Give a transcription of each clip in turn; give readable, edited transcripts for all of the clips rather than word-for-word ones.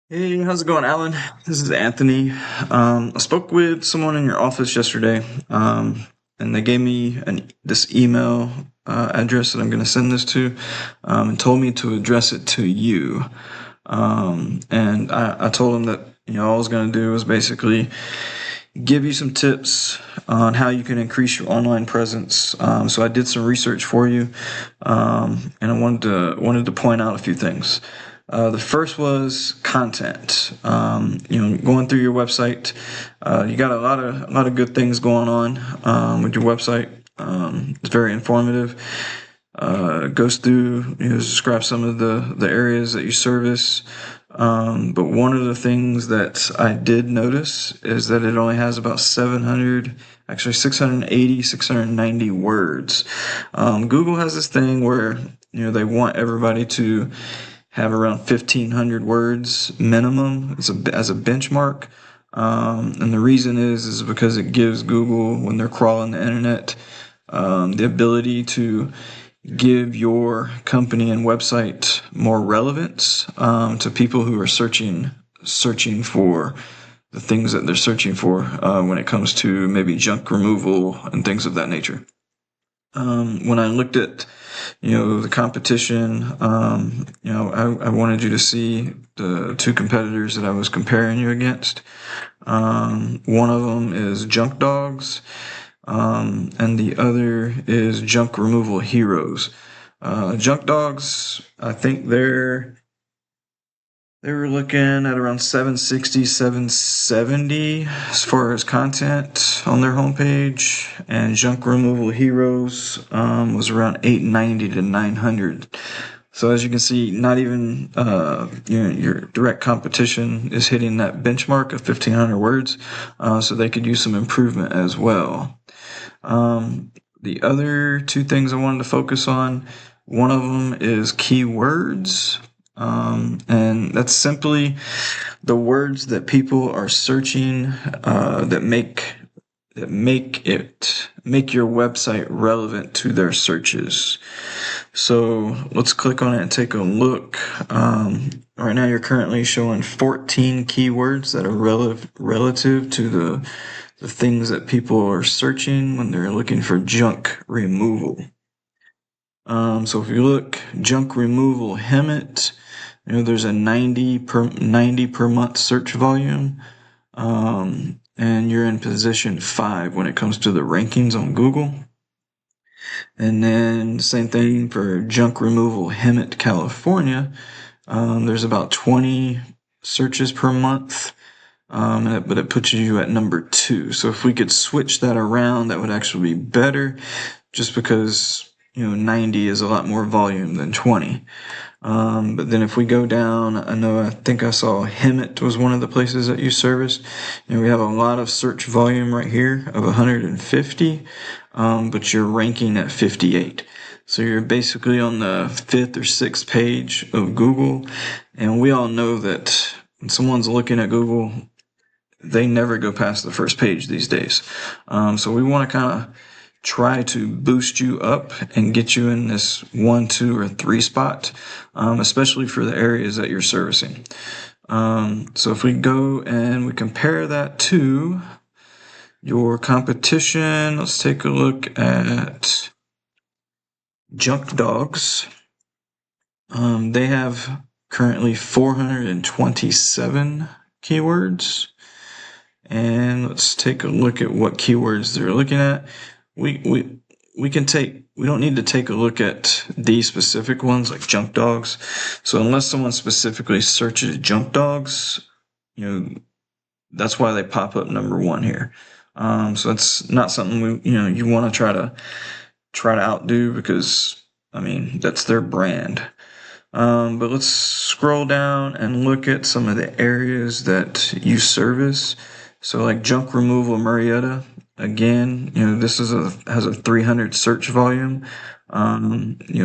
Hey, how's it going, Alan? This is Anthony. I spoke with someone in your office yesterday, and they gave me this email address that I'm going to send this to, and told me to address it to you. And I told them that all I was going to do was basically give you some tips on how you can increase your online presence. So I did some research for you, and I wanted to point out a few things. The first was content. Going through your website, you got a lot of good things going on with your website. It's very informative. Goes through, describes some of the areas that you service. But one of the things that I did notice is that it only has about 680, 690 words. Google has this thing where, they want everybody to have around 1,500 words minimum as a benchmark. And the reason is because it gives Google, when they're crawling the internet, the ability to give your company and website more relevance to people who are searching for the things that they're searching for when it comes to maybe junk removal and things of that nature. When I looked at the competition, I wanted you to see the two competitors that I was comparing you against. One of them is Junk Dogs, and the other is Junk Removal Heroes. Junk Dogs, I think they were looking at around 760, 770 as far as content on their homepage, and Junk Removal Heroes was around 890 to 900. So as you can see, not even your direct competition is hitting that benchmark of 1,500 words, so they could use some improvement as well. The other two things I wanted to focus on, one of them is keywords. And that's simply the words that people are searching that make your website relevant to their searches. So let's click on it and take a look. Right now you're currently showing 14 keywords that are relative to the things that people are searching when they're looking for junk removal. So if you look, junk removal Hemet, there's a 90 per month search volume, and you're in position 5 when it comes to the rankings on Google. And then same thing for junk removal Hemet California. There's about 20 searches per month, but it puts you at number 2. So if we could switch that around, that would actually be better, just because 90 is a lot more volume than 20. But then if we go down, I think I saw Hemet was one of the places that you serviced. We have a lot of search volume right here of 150, but you're ranking at 58. So you're basically on the 5th or 6th page of Google. And we all know that when someone's looking at Google, they never go past the first page these days. So we want to kind of try to boost you up and get you in this 1, 2, or 3 spot, especially for the areas that you're servicing. So if we go and we compare that to your competition, let's take a look at Junk Dogs. They have currently 427 keywords. And let's take a look at what keywords they're looking at. We don't need to take a look at these specific ones like junk dogs. So unless someone specifically searches junk dogs, that's why they pop up number 1 here. So that's not something you want to try to outdo, because that's their brand. But let's scroll down and look at some of the areas that you service. So like junk removal Marietta, again, this has a 300 search volume.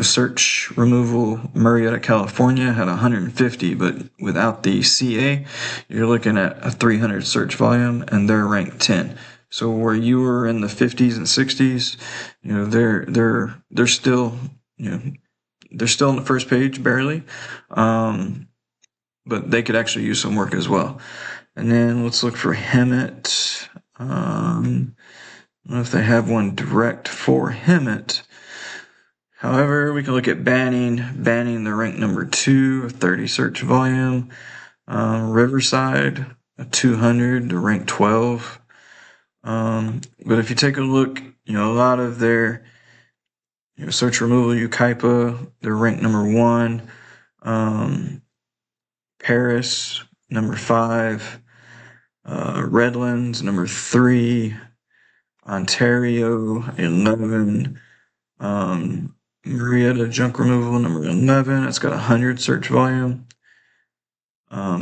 Search removal Marietta, California had 150, but without the CA, you're looking at a 300 search volume, and they're ranked 10. So where you were in the 50s and 60s, they're still, they're still on the first page barely. But but they could actually use some work as well. And then let's look for Hemet. I don't know if they have one direct for Hemet. However, we can look at banning the rank number 2, 30 search volume. Riverside, a 200 to rank 12. But if you take a look, a lot of their search removal, Ukaipa, they're ranked number 1. Paris, number 5. Redlands, number 3. Ontario, 11. Marietta junk removal, number 11. It's got 100 search volume.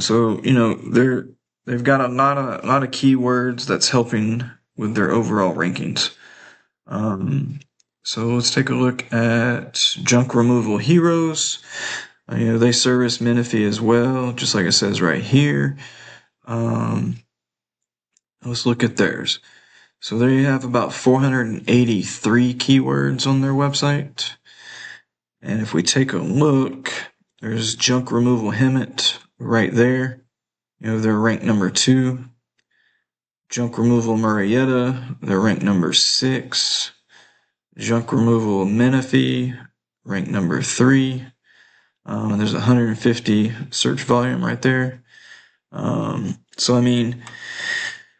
So they've got a lot of keywords that's helping with their overall rankings. So let's take a look at junk removal heroes. They service Menifee as well, just like it says right here. Let's look at theirs. So there you have about 483 keywords on their website. And if we take a look, there's junk removal Hemet right there. They're ranked number 2. Junk removal Marietta, they're ranked number 6. Junk removal Menifee, ranked number 3. And there's 150 search volume right there. So we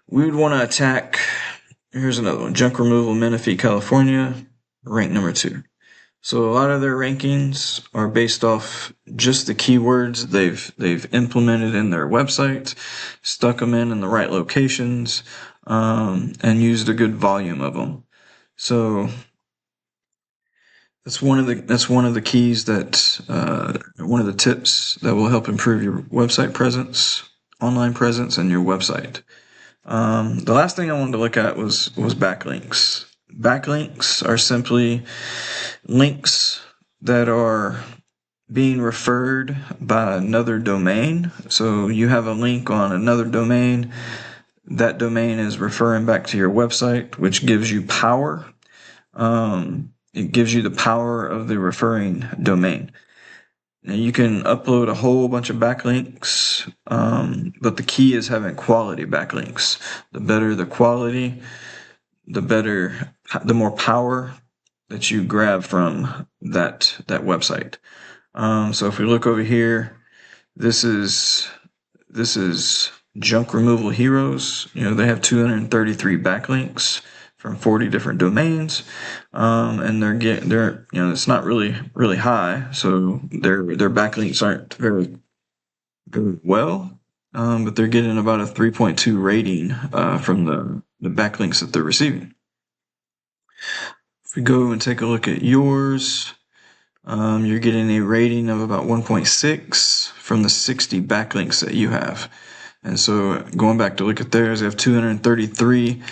would want to attack. Here's another one, junk removal Menifee, California, ranked number 2. So a lot of their rankings are based off just the keywords they've implemented in their website, stuck them in the right locations, and used a good volume of them. So that's one of the keys that one of the tips that will help improve your website presence, online presence, and your website. The last thing I wanted to look at was backlinks. Backlinks are simply links that are being referred by another domain. So you have a link on another domain. That domain is referring back to your website, which gives you power. It gives you the power of the referring domain. Now you can upload a whole bunch of backlinks, but the key is having quality backlinks. The better the quality, the more power that you grab from that website. So if we look over here, this is junk removal heroes. They have 233 backlinks from 40 different domains, and they're it's not really high, so their backlinks aren't very well, but they're getting about a 3.2 rating from the backlinks that they're receiving. If we go and take a look at yours, you're getting a rating of about 1.6 from the 60 backlinks that you have. And so going back to look at theirs, they have 233.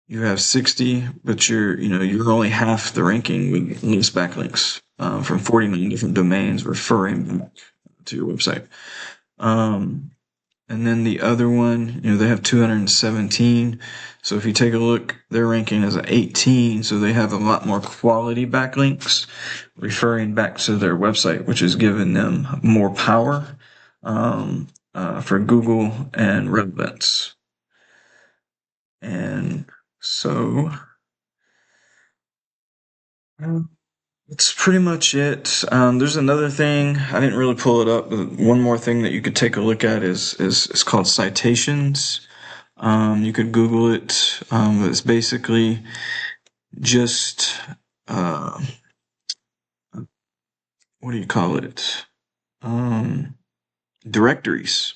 You have 60, but you're only half the ranking with these backlinks from 49 different domains referring back to your website. And then the other one, they have 217. So if you take a look, their ranking is at 18. So they have a lot more quality backlinks referring back to their website, which is giving them more power for Google and relevance. And so that's pretty much it. There's another thing, I didn't really pull it up, but one more thing that you could take a look at is called citations. You could Google it. It's basically just what do you call it? Directories.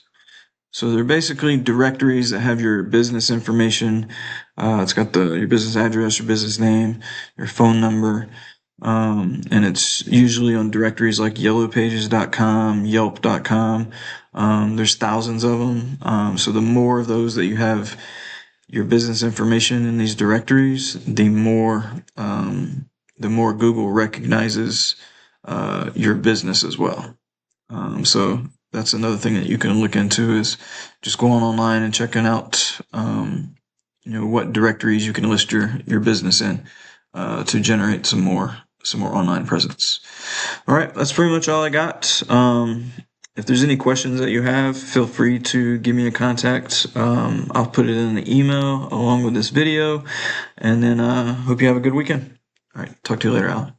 So they're basically directories that have your business information. It's got your business address, your business name, your phone number, and it's usually on directories like yellowpages.com, yelp.com. There's thousands of them. So the more of those that you have your business information in these directories, the more Google recognizes your business as well. So that's another thing that you can look into, is just going online and checking out what directories you can list your business in to generate some more online presence. All right, that's pretty much all I got. if there's any questions that you have, feel free to give me a contact. I'll put it in the email along with this video. And then hope you have a good weekend. All right, talk to you later, Alan.